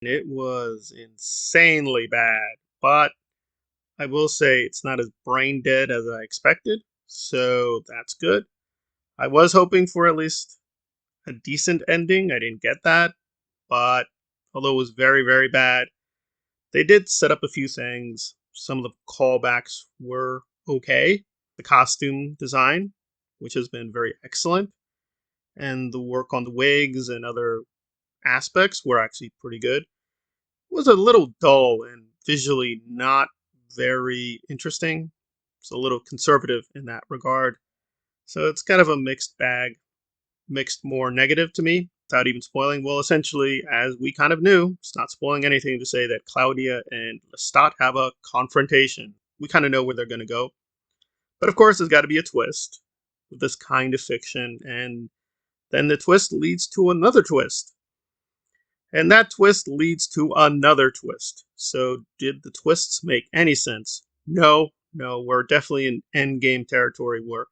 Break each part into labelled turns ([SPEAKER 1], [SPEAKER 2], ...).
[SPEAKER 1] It was insanely bad, but I will say it's not as brain dead as I expected, so that's good. I was hoping for at least a decent ending. I didn't get that, but although it was very, very bad, they did set up a few things. Some of the callbacks were okay. The costume design, which has been very excellent, and the work on the wigs and other aspects were actually pretty good. It was a little dull and visually not very interesting. It's a little conservative in that regard. So it's kind of a mixed bag, mixed more negative to me, without even spoiling. Well, essentially, as we kind of knew, it's not spoiling anything to say that Claudia and Lestat have a confrontation. We kind of know where they're going to go. But of course, there's got to be a twist with this kind of fiction, and then the twist leads to another twist. And that twist leads to another twist. So, did the twists make any sense? No, no, we're definitely in endgame territory where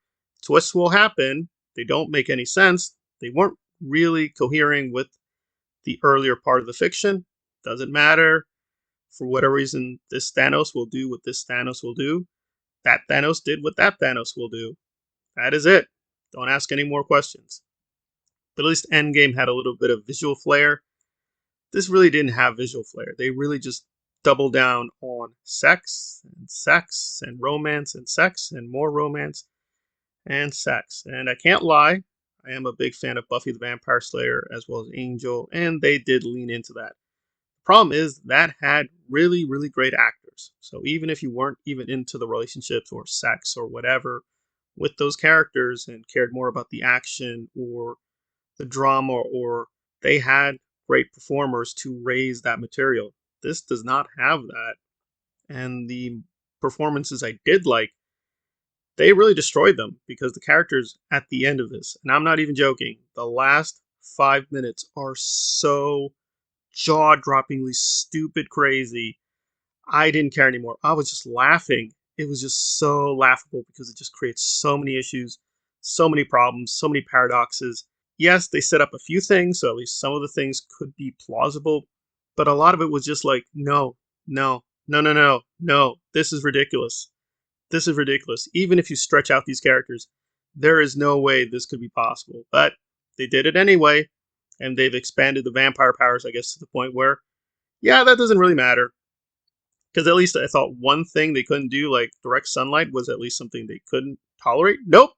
[SPEAKER 1] twists will happen. They don't make any sense. They weren't really cohering with the earlier part of the fiction. Doesn't matter. For whatever reason, this Thanos will do what this Thanos will do. That Thanos did what that Thanos will do. That is it. Don't ask any more questions. But at least Endgame had a little bit of visual flair. This really didn't have visual flair. They really just doubled down on sex and romance and sex and more romance and sex. And I can't lie, I am a big fan of Buffy the Vampire Slayer as well as Angel, and they did lean into that. The problem is that had really, really great actors. So even if you weren't even into the relationships or sex or whatever with those characters and cared more about the action or the drama, or they had great performers to raise that material. This does not have that. And the performances I did like, they really destroyed them because the characters at the end of this, and I'm not even joking, the last 5 minutes are so jaw droppingly stupid crazy. I didn't care anymore. I was just laughing. It was just so laughable because it just creates so many issues, so many problems, so many paradoxes. Yes, they set up a few things, so at least some of the things could be plausible, but a lot of it was just like, no, no, no, no, no, no, this is ridiculous. This is ridiculous. Even if you stretch out these characters, there is no way this could be possible. But they did it anyway, and they've expanded the vampire powers, I guess, to the point where, yeah, that doesn't really matter. Because at least I thought one thing they couldn't do, like direct sunlight, was at least something they couldn't tolerate. Nope,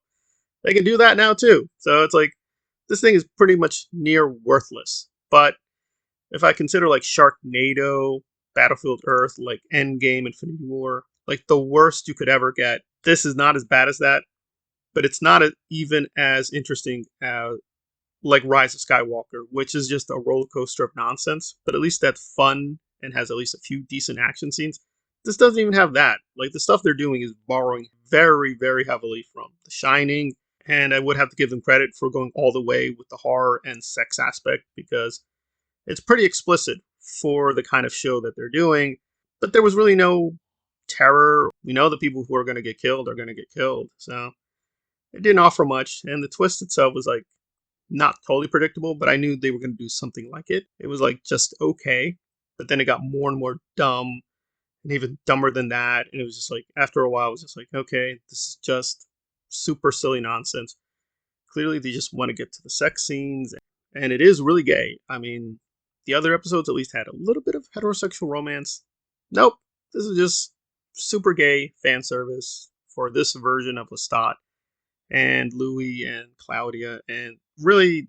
[SPEAKER 1] they can do that now too. So it's like, this thing is pretty much near worthless. But if I consider like Sharknado, Battlefield Earth, like Endgame, Infinity War, like the worst you could ever get, this is not as bad as that, but it's not even as interesting as like Rise of Skywalker, which is just a roller coaster of nonsense. But at least that's fun and has at least a few decent action scenes. This doesn't even have that. Like the stuff they're doing is borrowing very, very heavily from The Shining, and I would have to give them credit for going all the way with the horror and sex aspect because it's pretty explicit for the kind of show that they're doing. But there was really no terror. We know the people who are going to get killed are going to get killed. So it didn't offer much. And the twist itself was like not totally predictable, but I knew they were going to do something like it. It was like just okay. But then it got more and more dumb and even dumber than that. And it was just like, after a while, it was just like, okay, this is just super silly nonsense. Clearly, they just want to get to the sex scenes. And it is really gay. I mean, the other episodes at least had a little bit of heterosexual romance. Nope. This is just super gay fan service for this version of Lestat and Louis and Claudia. And really,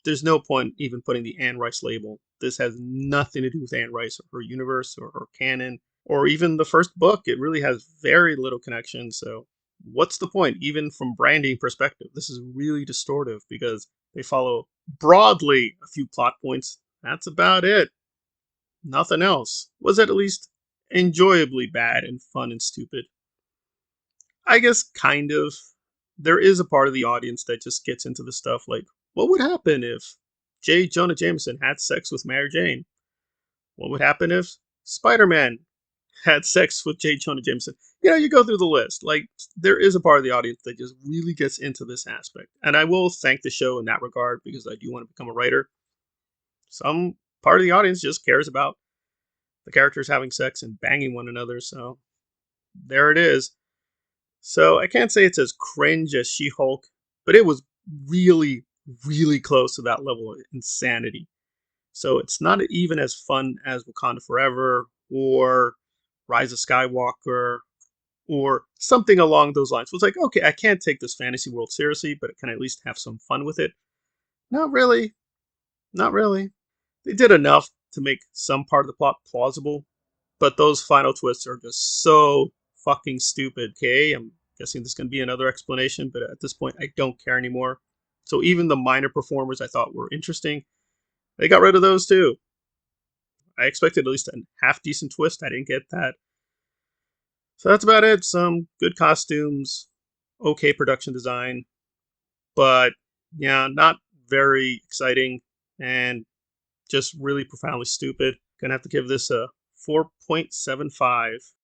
[SPEAKER 1] there's no point even putting the Anne Rice label. This has nothing to do with Anne Rice or her universe or her canon or even the first book. It really has very little connection. So, what's the point, even from branding perspective? This is really distortive because they follow broadly a few plot points. That's about it. Nothing else. Was at least enjoyably bad and fun and stupid? I guess kind of. There is a part of the audience that just gets into the stuff like, what would happen if J. Jonah Jameson had sex with Mary Jane? What would happen if Spider-Man had sex with J. Jonah Jameson? You know, you go through the list. Like, there is a part of the audience that just really gets into this aspect. And I will thank the show in that regard because I do want to become a writer. Some part of the audience just cares about the characters having sex and banging one another. So there it is. So I can't say it's as cringe as She-Hulk, but it was really, really close to that level of insanity. So it's not even as fun as Wakanda Forever or Rise of Skywalker or something along those lines. So it's like, okay, I can't take this fantasy world seriously, but I can at least have some fun with it. Not really. Not really. They did enough to make some part of the plot plausible, but those final twists are just so fucking stupid. Okay, I'm guessing there's going to be another explanation, but at this point, I don't care anymore. So even the minor performers I thought were interesting, they got rid of those too. I expected at least a half decent twist. I didn't get that. So that's about it. Some good costumes, okay production design, but yeah, not very exciting and just really profoundly stupid. Gonna have to give this a 4.75.